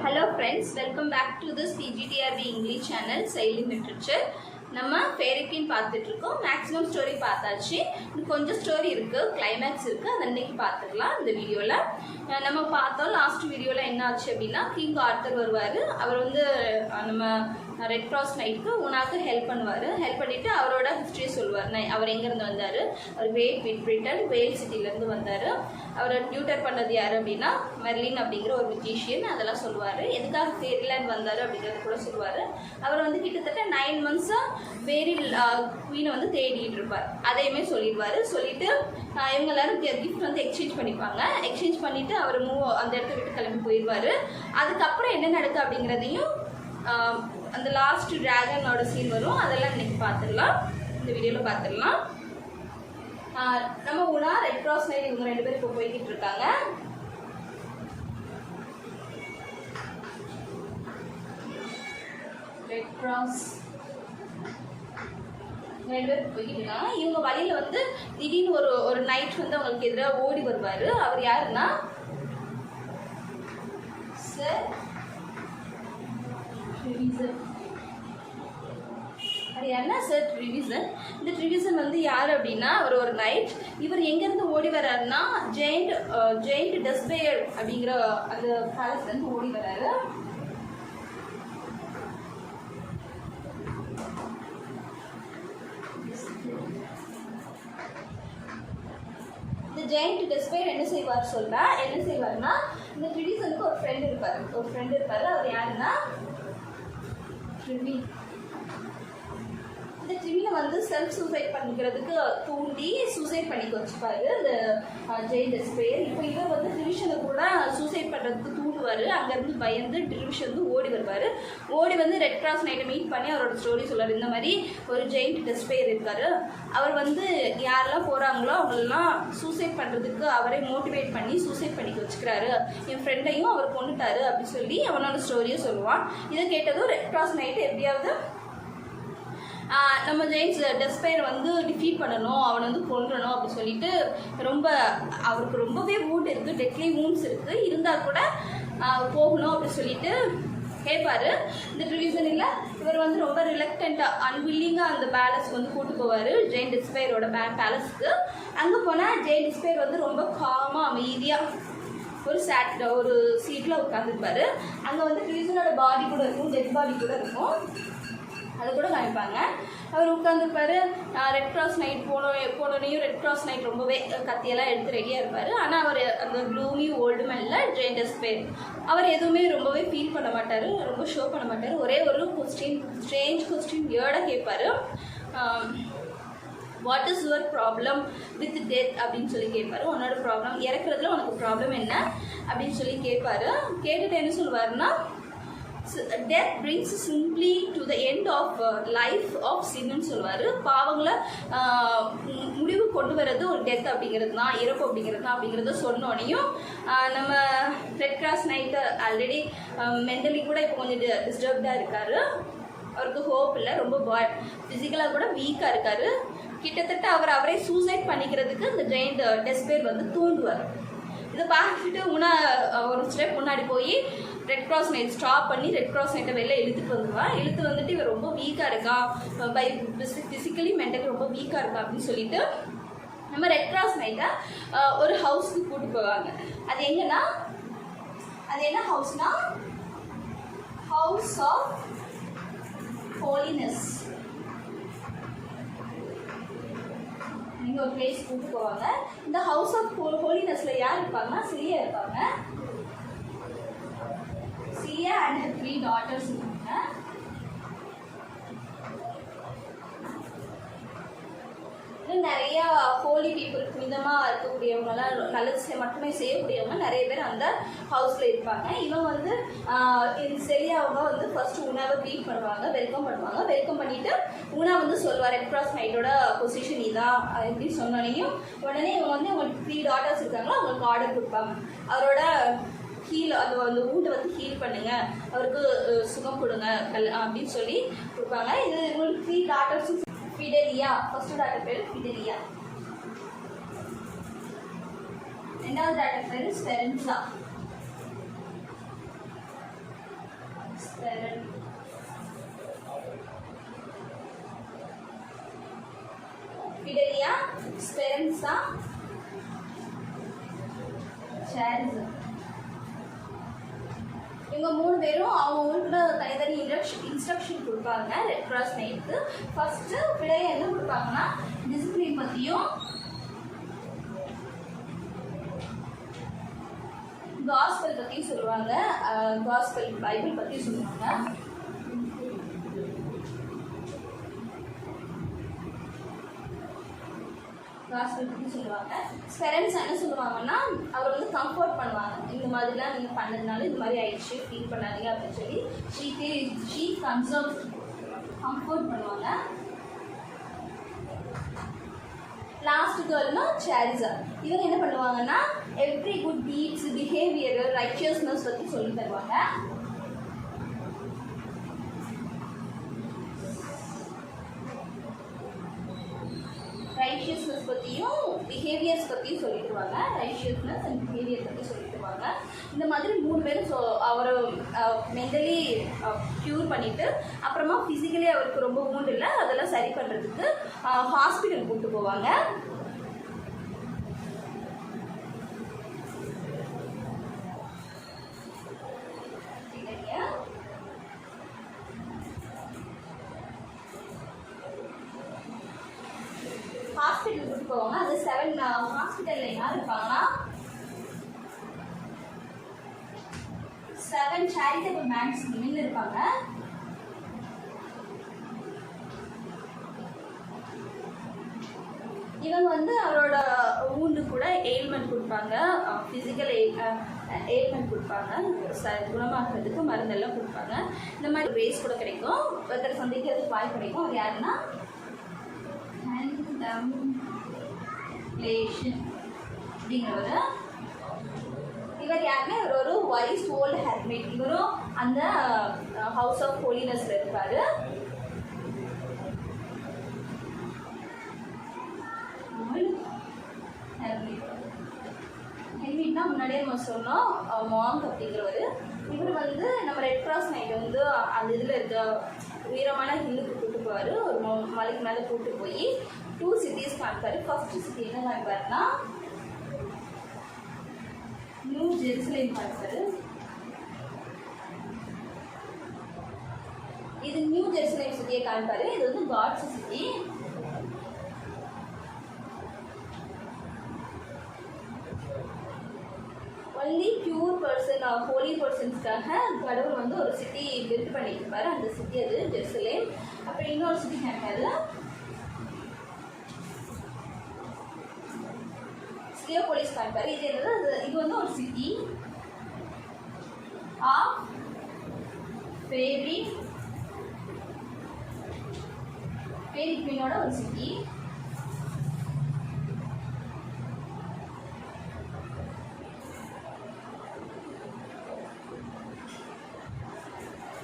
Hello friends, welcome back to this PGTRB English channel Sailing Literature. நம்ம ஃபேரிக்வின் பார்த்துட்டு இருக்கோம். Maximum story பார்த்தாச்சு. கொஞ்சம் ஸ்டோரி இருக்கு, கிளைமேக்ஸ் இருக்கு. அதை இன்னைக்கு பார்த்துக்கலாம். இந்த வீடியோல நம்ம பார்த்தோம். லாஸ்ட் வீடியோல என்ன ஆச்சு அப்படின்னா, கிங் ஆர்த்தர் வருவார். அவர் வந்து நம்ம ரெட் கிராஸ் நைட்டுக்கு உனக்கு ஹெல்ப் பண்ணுவார். ஹெல்ப் பண்ணிட்டு அவரோட ஹிஸ்ட்ரி சொல்லுவார். அவர் எங்கேருந்து வந்தார், அவர் கிரேட் பிரிட்டன் வேல் சிட்டிலேருந்து வந்தார். அவரை டியூட்டர் பண்ணது யார் அப்படின்னா மெர்லின் அப்படிங்கிற ஒரு மியூசிஷியன். அதெல்லாம் சொல்லுவார். எதுக்காக ஃபேரிலேண்ட் வந்தார் அப்படிங்கிறது கூட சொல்லுவார். அவர் வந்து கிட்டத்தட்ட 9 months வேரில் குவீனை வந்து தேடிட்டு இருப்பார். அதையுமே சொல்லிடுவார். சொல்லிட்டு இவங்க எல்லாரும் கிஃப்ட் வந்து எக்ஸ்சேஞ்ச் பண்ணிப்பாங்க. எக்ஸ்சேஞ்ச் பண்ணிட்டு அவர் அந்த இடத்த விட்டு கிளம்பி போயிடுவார். அதுக்கப்புறம் என்ன நடக்குது அப்படிங்கிறதையும் அந்த லாஸ்ட் டிராகனோட சீன் வரும். அதெல்லாம் இன்னைக்கு பார்த்துடலாம், இந்த வீடியோவில் பார்த்துடலாம். நம்ம உனா ரெட் கிராஸ் நைட் இவங்க 2 பேரும் இப்போ போய்கிட்டு இருக்காங்க. ரெட் கிராஸ் 2 பேர் போய்கிட்டு இருக்காங்க. இவங்க வழியில் வந்து திடீர்னு ஒரு நைட் வந்து அவங்களுக்கு எதிராக ஓடி வருவார். அவர் யாருன்னா சார் ட்ரிவிசன். அது என்ன சார் ட்ரிவிசன்? இந்த ட்ரிவிசன் வந்து யார் அப்படின்னா அவர் ஒரு நைட். இவர் எங்கேருந்து ஓடி வர்றாருன்னா ஜெயிண்ட் டெஸ்பேயர் அப்படிங்கிற அந்த பேலஸ்லேருந்து ஓடி வர்றாரு. இந்த ஜெயிண்ட் டெஸ்பேயர் என்ன செய்வார்னா இந்த ட்ரிவிசனுக்கு ஒரு ஃப்ரெண்ட் இருப்பார். அவர் யாருன்னா ட்ரிவி. இந்த ட்ரிவினை வந்து செல்ஃப் சூசைட் பண்ணிக்கிறதுக்கு தூண்டி சூசைட் பண்ணிக்க வச்சுப்பாரு இந்த ஜெயிண்ட் டெஸ்பேயர். இப்போ இவர் வந்து ட்ரிவிஷனை கூட சூசைட் பண்ணுறதுக்கு தூண்டுவார். அங்கேருந்து பயந்து ட்ரிவிஷன் வந்து ஓடி வருவார். ஓடி வந்து ரெட் கிராஸ் நைட்டை மீட் பண்ணி அவரோட ஸ்டோரி சொல்வார். இந்த மாதிரி ஒரு ஜெயிண்ட் டெஸ்பேயர் இருக்கார். அவர் வந்து யாரெல்லாம் போகிறாங்களோ அவங்களெல்லாம் சூசைட் பண்ணுறதுக்கு அவரே மோட்டிவேட் பண்ணி சூசைட் பண்ணிக்க வச்சுக்கிறாரு. என் ஃப்ரெண்டையும் அவர் கொண்டுட்டாரு அப்படின்னு சொல்லி அவனோட ஸ்டோரியை சொல்லுவான். இதை கேட்டதும் ரெட் கிராஸ் நைட்டு எப்படியாவது நம்ம ஜெயின்ஸ் டெஸ்பேயர் வந்து டிஃபீட் பண்ணணும், அவனை வந்து கொல்லணும் அப்படின்னு சொல்லிட்டு அவருக்கு ரொம்பவே வூண்ட் இருக்குது, டெட்லி வூண்ட்ஸ் இருக்குது. இருந்தால் கூட போகணும் அப்படின்னு சொல்லிட்டு கேட்பாரு. இந்த ட்ரிவிசன் இல்லை, இவர் வந்து ரொம்ப ரிலக்டண்ட்டாக அன்வில்லிங்காக அந்த பேலஸ்க்கு வந்து கூட்டு போவார், ஜெயின் டெஸ்பேயரோட பேலஸ்க்கு. அங்கே போனால் ஜெயின் டெஸ்பேயர் வந்து ரொம்ப காமாக அமைதியாக ஒரு சீட்டில் உட்காந்துருப்பார். அங்கே வந்து ட்ரிவிசனோட பாடி கூட இருக்கும், டெட் பாடி கூட இருக்கும். அதை கூட காமிப்பாங்க. அவர் உட்காந்துருப்பார். ரெட் கிராஸ் நைட் போனோனையும் ரெட் கிராஸ் நைட் ரொம்பவே கத்தியெல்லாம் எடுத்து ரெடியாக இருப்பார். ஆனால் அவர் அந்த க்ளூமி ஓல்டு மேனில் ஜெயிண்ட் டெஸ்பேயர் அவர் எதுவுமே ரொம்பவே ஃபீல் பண்ண மாட்டார், ரொம்ப ஷோ பண்ண மாட்டார். ஒரே ஒரு ஸ்ட்ரேஞ்ச் கொஸ்டின் வியர்டாக கேட்பார். What is your problem with death அப்படின்னு சொல்லி கேட்பார். உன்னோட ப்ராப்ளம் இறக்குறதுல உனக்கு ப்ராப்ளம் என்ன அப்படின்னு சொல்லி கேட்பார். கேட்டுட்டு என்ன சொல்லுவார்னா, death brings simply to the end of life of sin ன்னு சொல்லுவார். பாவங்களை முடிவு கொண்டு வர்றது ஒரு டெத் அப்படிங்கிறது தான், இறப்பு அப்படிங்கிறது தான் அப்படிங்கிறத சொன்னோனையும் நம்ம red cross night already mentally கூட இப்போ கொஞ்சம் டிஸ்டர்ப்டாக இருக்கார். அவருக்கு ஹோப் இல்லை, ரொம்ப ஃபிசிக்கலாக கூட வீக்காக இருக்கார். கிட்டத்தட்ட அவரே சூசைட் பண்ணிக்கிறதுக்கு இந்த ஜெயிண்ட் டெஸ்பேயர் வந்து தூண்டுவார். இதை பார்த்துட்டு ஒரு ஸ்டெப் முன்னாடி போய் ரெட் கிராஸ் நைட் ஸ்டாப் பண்ணி ரெட் கிராஸ் நைட்டை வெளில இழுத்துட்டு வந்துட்டு இவர் ரொம்ப வீக்காக இருக்கான், ஃபிசிக்கலி மென்டலி ரொம்ப வீக்காக இருக்கா அப்படின்னு சொல்லிட்டு நம்ம ரெட் கிராஸ் நைட்டை ஒரு ஹவுஸ்க்கு கூட்டு போவாங்க. அது என்ன ஹவுஸ்னா ஹவுஸ் ஆஃப் ஹோலினஸ். இங்கே ஒரு பிளேஸ் கூட்டு போவாங்க. இந்த ஹவுஸ் ஆஃப் ஹோலினஸில் யார் இருப்பாங்கன்னா சிலியா இருப்பாங்க. சிலியா அண்ட் ஹர் 3 daughters இருக்காங்க. நிறைய ஹோலி பீப்புள், புனிதமாக இருக்கக்கூடியவங்களாம், நல்லது மட்டுமே செய்யக்கூடியவங்க நிறைய பேர் அந்த ஹவுஸில் இருப்பாங்க. இவங்க வந்து செலியாவங்க வந்து ஃபர்ஸ்ட் உணவை க்ரீட் பண்ணுவாங்க, வெல்கம் பண்ணிட்டு உணா வந்து சொல்லுவார் ரெட் கிராஸ் நைட்டோட பொசிஷன் இதான் அப்படின்னு சொன்னோனையும் உடனே இவங்க வந்து அவங்களுக்கு 3 daughters இருக்காங்களோ அவங்களுக்கு ஆர்டர் கொடுப்பாங்க. அவரோட அந்த வூண்டை வந்து ஹீல் பண்ணுங்க, அவருக்கு சுகம் கொடுங்க அப்படின்னு சொல்லி கொடுப்பாங்க. இது இவங்களுக்கு 3 daughters. ஃபிடெலியா, ஃபர்ஸ்ட் டாட்டர் பேர் ஃபிடெலியா, ரெண்டாவது டாட்டர் பேர் ஸ்பெரன்சா. ஸ்பெரன்ஸா, சாரிசா. இவங்க 3 பேரும் அவங்களுக்கு தனித்தனி இன்ஸ்ட்ரக்ஷன் கொடுப்பாங்க ரெட் கிராஸ் நைட்டுக்கு. ஃபர்ஸ்ட் விடைய என்ன கொடுப்பாங்கன்னா டிசிப்ளின் பற்றியும் காஸ்பல் பற்றியும் சொல்லுவாங்க. காஸ்பல் பைபிள் பற்றியும் சொல்லுவாங்க. காஸ்பல் பற்றி சொல்லுவாங்க. ஸ்பெரன்ஸ் என்ன சொல்லுவாங்கன்னா அவர் வந்து கம்ஃபர்ட் பண்ணுவாங்க. இந்த மாதிரிலாம் நீங்கள் பண்ணதுனால இந்த மாதிரி ஆயிடுச்சு, ஃபீல் பண்ணாதீங்க அப்படின்னு சொல்லி ஷீ கம்ஃபர்ட் பண்ணுவாங்க. லாஸ்ட் கேர்ள்னா சாரிசா. இவங்க என்ன பண்ணுவாங்கன்னா every good deeds, behaviour, righteousness பற்றி சொல்லி தருவாங்க. ரைச்சியஸ்னஸ் பற்றியும் பிஹேவியர்ஸ் பற்றியும் சொல்லிடுவாங்க. ரைச்சியஸ்னஸ் அண்ட் பிஹேவியர் பற்றி சொல்லிடுவாங்க. இந்த மாதிரி 3 பேரும் அவரை மென்டலி க்யூர் பண்ணிவிட்டு அப்புறமா ஃபிசிக்கலி அவருக்கு ரொம்ப wound இல்லை, அதெல்லாம் சரி பண்ணுறதுக்கு ஹாஸ்பிட்டல் கூப்பிட்டு போவாங்க. ஹாஸ்பிட்டல் கூட்டு போவாங்க. அது 7 ஹாஸ்பிட்டலில் யார் இருப்பாங்கன்னா 7 சேரிட்டபிள் மேன்ஸ் விமன் இருப்பாங்க. இவங்க வந்து அவரோட ஊண்டு கூட எயில்மெண்ட் கொடுப்பாங்க, ஃபிசிக்கல் எயில்மெண்ட் கொடுப்பாங்க, குணமாக்குறதுக்கு மருந்தெல்லாம் கொடுப்பாங்க. இந்த மாதிரி ரேஸ் கூட கிடைக்கும், ஒருத்தர் சந்திக்கிறதுக்கு வாய்ப்பு கிடைக்கும். அவர் யாருன்னா அப்படிங்கிறவர். இவர் யாருன்னா இவர் ஒரு வைஸ் ஓல்டு ஹெர்மிட். இவரும் அந்த ஹவுஸ் ஆஃப் ஹோலினஸ்ல இருப்பாரு. ஹெர்மிட்னா முன்னாடியே நம்ம சொன்னோம் மாங்க் அப்படிங்கிறவர். இவர் வந்து நம்ம ரெட் கிராஸ் நைட் வந்து அந்த இதில் இருக்க உயரமான ஹில்லுக்கு கூட்டு போவார். ஒரு மலைக்கு மேலே கூட்டு போய் 2 சிட்டிஸ் காமிப்பார். ஃபர்ஸ்ட் சிட்டி என்ன காமிப்பாருன்னா நியூ ஜெருசலேம் காமிப்பார். இது நியூ ஜெருசலேம் சிட்டியை காமிப்பார். இது வந்து God's city. Only pure person, holy பர்சன்ஸ்க்காக கடவுள் வந்து ஒரு சிட்டி பில்ட் பண்ணியிருப்பாரு. அந்த சிட்டி அது ஜெருசலேம். அப்புறம் இன்னொரு சிட்டி காமிப்பாரு ஸ்லியோபோலிஸ் காமிப்பாரு. இது என்னது, இது வந்து ஒரு சிட்டி ஆஃப் ஃபேரி குவீனோட ஒரு சிட்டி.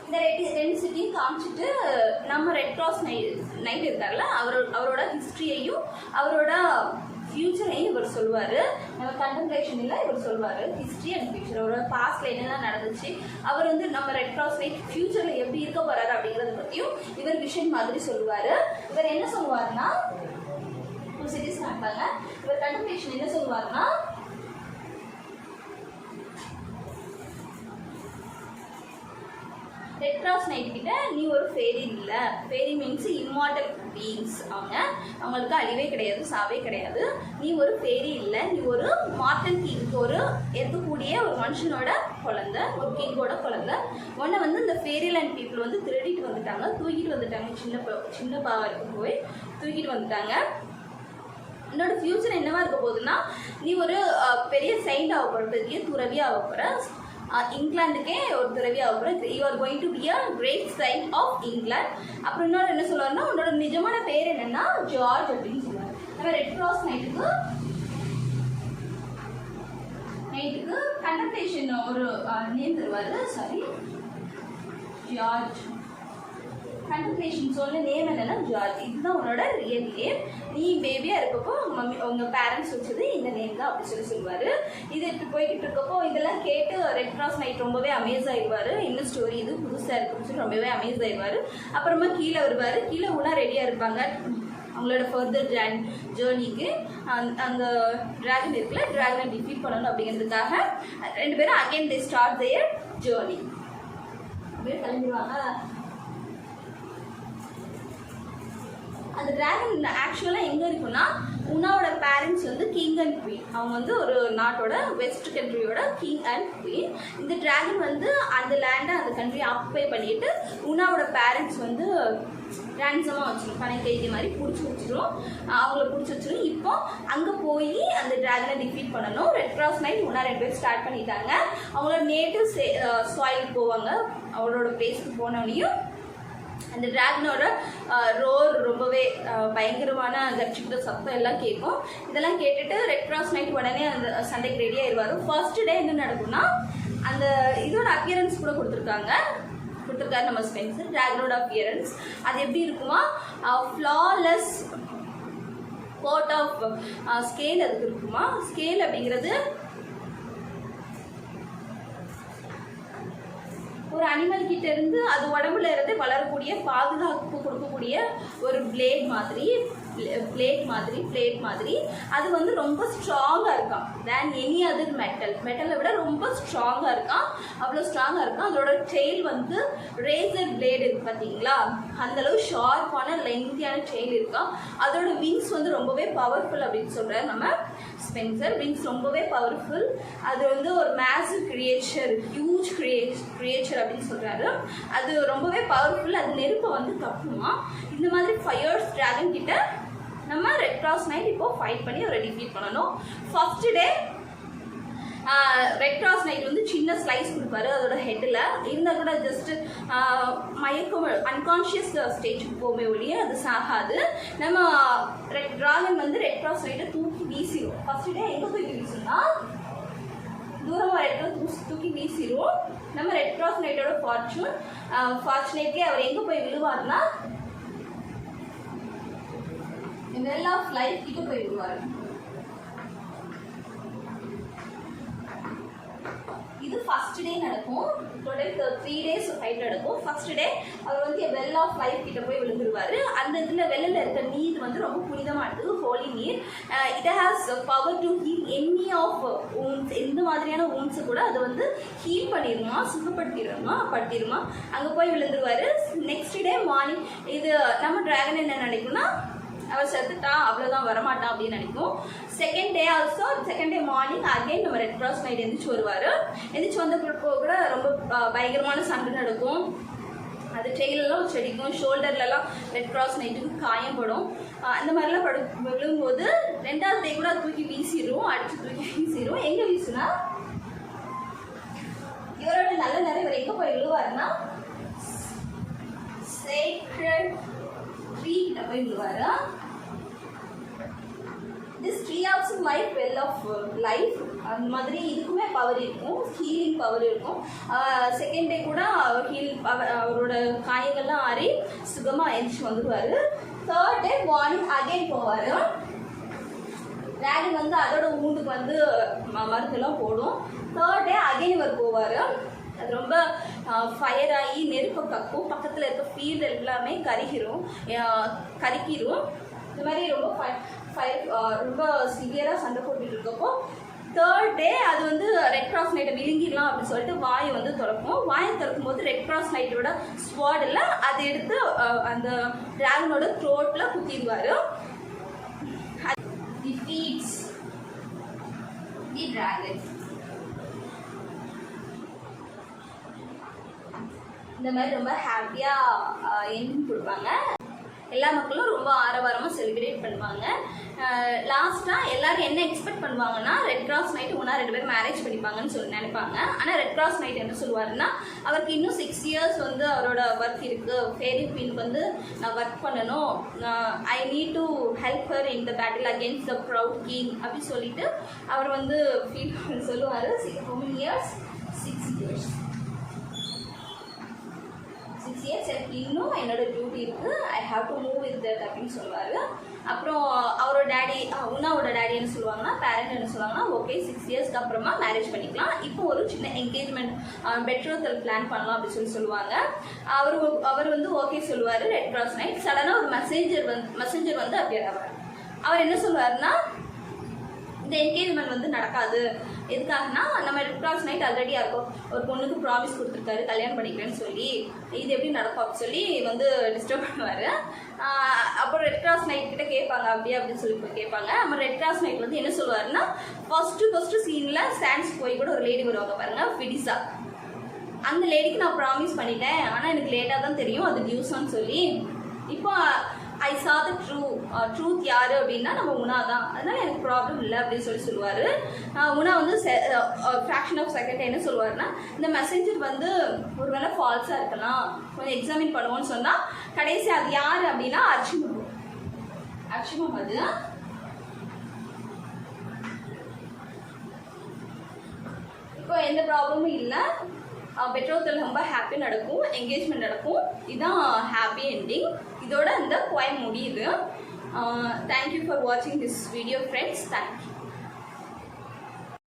இந்த ரெண்டு சிட்டியும் காமிச்சிட்டு நம்ம ரெட் கிராஸ் நைட் இருக்கார்ல அவரோட ஹிஸ்ட்ரியையும் அவரோட ஃபியூச்சரையும் இவர் சொல்லுவார். நம்ம கண்டெம்ப்ளேஷன் இல்லை, இவர் சொல்லுவார் ஹிஸ்ட்ரி அண்ட் ஃபியூச்சர். அவரோட பாஸ்ட்ல என்னெல்லாம் நடந்துச்சு, அவர் வந்து நம்ம ரெட் கிராஸ் நைட் ஃபியூச்சரில் எப்படி இருக்க போகிறாரு அப்படிங்கிறத பற்றியும் இவர் விஷன் மாதிரி சொல்லுவார். இவர் என்ன சொல்லுவாருன்னா 2 சிட்டிஸ் காமிப்பாங்க. இவர் கண்டெம்ப்ளேஷன் என்ன சொல்லுவாருன்னா ரெட் கிராஸ் நைட் கிட்ட நீ ஒரு ஃபேரி இல்லை. Fairy means immortal beings. அவங்களுக்கு அழிவே கிடையாது, சாவே கிடையாது. நீ ஒரு ஃபேரி இல்லை, நீ ஒரு மார்டன் கிங், ஒரு இருக்கக்கூடிய ஒரு மனுஷனோட குழந்தை, ஒரு கிங்கோட குழந்தை. உன்னை வந்து இந்த ஃபேரிலேண்ட் பீப்புள் வந்து திருடிட்டு வந்துட்டாங்க, தூக்கிட்டு வந்துட்டாங்க. சின்ன பாவருக்கு போய் தூக்கிட்டு வந்துட்டாங்க. என்னோட ஃபியூச்சர் என்னவா இருக்க போகுதுன்னா நீ ஒரு பெரிய சைண்ட் ஆக போகிற, பெரிய துறவி ஆக போகிற, இங்கிலாந்துக்கே ஒரு துறவி ஆக போகிற. You are going to be a great saint of England. அப்புறம் இன்னொரு என்ன சொல்லுவாருன்னா உன்னோட நிஜமான பேர் என்னன்னா ஜார்ஜ் அப்படின்னு சொல்லுவார். நம்ம ரெட் கிராஸ் நைட்டுக்கு கண்டெம்ப்ளேஷன் ஒரு நேம் தருவார். Sorry, George. கண்டெம்ப்ளேஷன் சொன்ன நேம் என்னன்னா ஜார்ஜ். இதுதான் உன்னோட ரியல் நேம். நீ பேபியாக இருக்கப்போ உங்கள் பேரண்ட்ஸ் வச்சது இந்த நேம் தான் அப்படி சொல்லுவார். இது இப்படி போய்கிட்டு இருக்கப்போ இதெல்லாம் கேட்டு ரெட் கிராஸ் நைட் ரொம்பவே அமேஸ் ஆகிடுவார். என்ன ஸ்டோரி இது புதுசாக இருக்குன்னு சொல்லி ரொம்பவே அமேஸ் ஆகிடுவார். அப்புறமா கீழே வருவார். கீழே உள்ள ரெடியாக இருப்பாங்க அவங்களோட ஃபர்தர் ஜேர்னிக்கு அந்த டிராகன் இருக்குல்ல, டிராகனை டிஃபீட் பண்ணணும் அப்படிங்கிறதுக்காக 2 பேரும் again they start there journey. அப்படியே கிளம்பிடுவாங்க. அந்த டிராகன் ஆக்சுவலாக எங்கே இருக்குன்னா, உன்னாவோட பேரண்ட்ஸ் வந்து கிங் அண்ட் குவீன். அவங்க வந்து ஒரு நாட்டோட வெஸ்ட் கண்ட்ரியோட கிங் அண்ட் குவீன். இந்த டிராகன் வந்து அந்த லேண்டை அந்த கண்ட்ரியை ஆக்குபை பண்ணிட்டு உன்னாவோட பேரண்ட்ஸ் வந்து ரேன்சமாக வச்சிடும், பனை கைதி மாதிரி பிடிச்சி வச்சிடும், அவங்கள பிடிச்சி வச்சிடும். இப்போ அங்கே போய் அந்த டிராகனை டிஃபீட் பண்ணணும். ரெட் கிராஸ் நைட் உன்னா 2 பேர் ஸ்டார்ட் பண்ணிட்டாங்க. அவங்களோட நேட்டிவ் சாயிலுக்கு போவாங்க. அவளோட பிளேஸ்க்கு போனோடனையும் அந்த டிராகனோட ரோர் ரொம்பவே பயங்கரமான கட்சிக்கிற சத்தம் எல்லாம் கேட்கும். இதெல்லாம் கேட்டுட்டு ரெட் கிராஸ் நைட் உடனே அந்த சண்டைக்கு ரெடி ஆயிடுவார். ஃபர்ஸ்ட் டே என்ன நடக்கும்னா, அந்த இதோட அப்பியரன்ஸ் கூட கொடுத்துருக்காரு நம்ம ஸ்பென்சர். டிராகனோட அப்பியரன்ஸ் அது எப்படி இருக்குமா, ஃப்ளாலெஸ் கோட் ஆஃப் ஸ்கேல் அதுக்கு இருக்குமா. ஸ்கேல் அப்படிங்கிறது ஒரு அனிமல் கிட்ட இருந்து அது உடம்புல இருந்து வளரக்கூடிய பாதுகாப்பு கொடுக்கக்கூடிய ஒரு பிளேட் மாதிரி அது வந்து ரொம்ப ஸ்ட்ராங்காக இருக்கான் தேன் எனி அதர் மெட்டலை விட ரொம்ப ஸ்ட்ராங்காக இருக்கான். அவ்வளோ ஸ்ட்ராங்காக இருக்கான். அதோட டெய்ல் வந்து ரேசர் பிளேடு இருக்கு பார்த்தீங்களா, அந்தளவு ஷார்ப்பான லென்த்தியான டெய்ல் இருக்கான். அதோட விங்ஸ் வந்து ரொம்பவே பவர்ஃபுல் அப்படின்னு சொல்கிறார் நம்ம ஸ்பென்சர். விங்ஸ் ரொம்பவே பவர்ஃபுல். அது வந்து ஒரு மேசிவ் கிரியேச்சர், ஹியூஜ் கிரியேச்சர் அப்படின்னு சொல்கிறாரு. அது ரொம்பவே பவர்ஃபுல். அது நெருப்பை வந்து தப்புமா. இந்த மாதிரி ஃபயர்ஸ் டிராகன் கிட்ட நம்ம ரெட் கிராஸ் நைட் இப்போ ஃபைட் பண்ணி அவரை டிஃபீட் பண்ணணும். First day red cross night வந்து சின்ன ஸ்லைஸ் கொடுப்பாரு அதோட ஹெட்டில். இருந்தால் கூட ஜஸ்ட் மயக்கம் அன்கான்ஷியஸ் ஸ்டேஜுக்கு போகவே ஒழிய அது சாகாது. நம்ம டிராகன் வந்து ரெட் கிராஸ் நைட்டை தூக்கி வீசிடும். ஃபர்ஸ்ட் டே எங்கே தூக்கி வீசணும்னா, தூரமாக இடத்துல தூக்கி வீசிடும். நம்ம ரெட் கிராஸ் நைட்டோட ஃபார்ச்சுனேட்லி அவர் எங்கே போய் விழுவார்னா, வெல் ஆஃப் லைஃப் கிட்ட போய் விடுவார். இது ஃபர்ஸ்ட் டே நடக்கும். டோட்டல் 3 days ஃபைட் நடக்கும். ஃபர்ஸ்ட் டே அவர் வந்து வெல் ஆஃப் லைஃப் கிட்ட போய் விழுந்துருவாரு. அந்த இதில் வெள்ளில் இருக்க நீர் வந்து ரொம்ப புனிதமானது, ஹோலி நீர். It has power to heal any of wounds. எந்த மாதிரியான ஊன்ஸை கூட அது வந்து ஹீல் பண்ணிடுமா, சுகப்படுத்திடுமா. அங்கே போய் விழுந்துருவாரு. நெக்ஸ்ட் டே மார்னிங் இது நம்ம டிராகன் என்ன நினைக்கும்னா, அவர் செத்துட்டான், அவ்வளோதான், வரமாட்டான் அப்படின்னு நினைக்கும். செகண்ட் டே மார்னிங் அகைன் நம்ம ரெட் கிராஸ் நைட் எந்திரிச்சு வருவார். எந்திரிச்சு வந்த கூட ரொம்ப பயங்கரமான சண்டை நடக்கும். அது டெய்லெல்லாம் செடிக்கும், ஷோல்டர்லலாம் ரெட் கிராஸ் நைட்டுக்கு காயப்படும். அந்த மாதிரிலாம் விழும்போது 2வது டே கூட தூக்கி வீசிடும், அடிச்சு தூக்கி வீசிடும். எங்கே வீசுனா, இவரோட நல்ல நேரம் இவர் எங்கே போய் விழுவாருன்னா, சேக்ரெட் ட்ரீ கிட்ட போய் விழுவாரு. This tree also life well of life. அந்த மாதிரி இதுக்குமே பவர் இருக்கும், ஹீலிங் பவர் இருக்கும். செகண்ட் டே கூட அவரோட காயங்கள்லாம் ஆறி சுகமாக எழுச்சி வந்துடுவார். தேர்ட் டே மார்னிங் அகைன் போவார். டிராகன் வந்து அதோட ஊண்டுக்கு வந்து மருந்தெல்லாம் போடும். தேர்ட் டே அகைன் இவர் போவார். அது ரொம்ப ஃபயர் ஆகி நெருப்பை கக்கும். பக்கத்தில் இருக்க ஃபீல்டு எல்லாமே கருக்கிரும். இந்த மாதிரி ரொம்ப சிவியராக சண்டை போட்டுட்டு இருக்கப்போ தேர்ட் டே அது வந்து ரெட் கிராஸ் நைட்டை விழுங்கிடலாம் அப்படின்னு சொல்லிட்டு வாயை வந்து திறக்கும். வாயை திறக்கும் போது ரெட் கிராஸ் நைட்டோட ஸ்வாடில் அதை எடுத்து அந்த டிராகனோட த்ரோட்டில் குத்திடுவார். defeats the dragon. இந்த மாதிரி ரொம்ப ஹாப்பியாக என்டிங் கொடுப்பாங்க. எல்லா மக்களும் ரொம்ப ஆரவாரமாக செலிப்ரேட் பண்ணுவாங்க. லாஸ்ட்டாக எல்லோரும் என்ன எக்ஸ்பெக்ட் பண்ணுவாங்கன்னா, ரெட் கிராஸ் நைட் ஒன்றா 2 பேர் மேரேஜ் பண்ணிப்பாங்கன்னு சொல்லி நினைப்பாங்க. ஆனால் ரெட் கிராஸ் நைட் என்ன சொல்லுவாருன்னா, அவருக்கு இன்னும் 6 years வந்து அவரோட ஒர்க் இருக்குது. ஃபேரி குவீனுக்கு வந்து நான் ஒர்க் பண்ணணும், I need to help her in the battle against the proud king அப்படின்னு சொல்லிட்டு அவர் வந்து ஃபீல் சொல்லுவார். 6 years 6 years எனக்கு இன்னும் என்னோட டியூட்டி இருக்குது, I have to move with that அப்படின்னு சொல்லுவார். அப்புறம் அவரோட டேடி உனாவோட டேடி என்ன சொல்லுவாங்கன்னா, பேரண்ட் என்ன சொல்லுவாங்கன்னா, ஓகே 6 இயர்ஸ்க்கு அப்புறமா மேரேஜ் பண்ணிக்கலாம், இப்போ ஒரு சின்ன என்கேஜ்மெண்ட் பெட்ரோல் பிளான் பண்ணலாம் அப்படின்னு சொல்லுவாங்க. அவர் வந்து ஓகே சொல்லுவார். ரெட் கிராஸ் நைட் சடனாக ஒரு மெசேஞ்சர் வந்து அப்பியர் ஆவார். அவர் என்ன சொல்லுவாருன்னா, இந்த என்கேஜ்மெண்ட் வந்து நடக்காது. எதுக்காகனா, நம்ம ரெட் கிராஸ் நைட் ஆல்ரெடி இருக்கும் ஒரு பொண்ணுக்கு ப்ராமிஸ் கொடுத்துருக்காரு கல்யாணம் பண்ணிக்கிறேன்னு சொல்லி, இது எப்படி நடக்கும் அப்படின்னு சொல்லி வந்து டிஸ்டர்ப் பண்ணுவார். அப்புறம் ரெட் கிராஸ் நைட் கிட்ட கேட்பாங்க, அப்படின்னு சொல்லி கேட்பாங்க. நம்ம ரெட் கிராஸ் நைட் வந்து என்ன சொல்லுவாருன்னா, ஃபர்ஸ்ட் சீனில் ஸ்டாண்ட்ஸ் போய் கூட ஒரு லேடி வருவாங்க பாருங்க, ஃபிடிசா. அந்த லேடிக்கு நான் ப்ராமிஸ் பண்ணிட்டேன், ஆனால் எனக்கு லேட்டாக தான் தெரியும் அது நியூஸ்ன்னு சொல்லி. இப்போ ஐ சா த ட்ரூத் யார் அப்படின்னா நம்ம உனா தான், அதனால எனக்கு ப்ராப்ளம் இல்லை அப்படின்னு சொல்லுவார். உனா வந்து ஃப்ராக்ஷன் ஆஃப் செகண்ட் என்ன சொல்லுவார்னா, இந்த மெசேஞ்சர் வந்து ஒரு வேளை ஃபால்ஸாக இருக்கலாம், கொஞ்சம் எக்ஸாமின் பண்ணுவோன்னு சொன்னால் கடைசி அது யார் அப்படின்னா அர்ஷிமுகமது. இப்போ எந்த ப்ராப்ளமும் இல்லை, பெட்ரோல் ரொம்ப ஹாப்பி நடக்கும், என்கேஜ்மெண்ட் நடக்கும். இதுதான் ஹாப்பி என்டிங். இதோட இந்த போயம் முடியுது. தேங்க்யூ ஃபார் வாட்சிங் திஸ் வீடியோ ஃப்ரெண்ட்ஸ். தேங்க்யூ.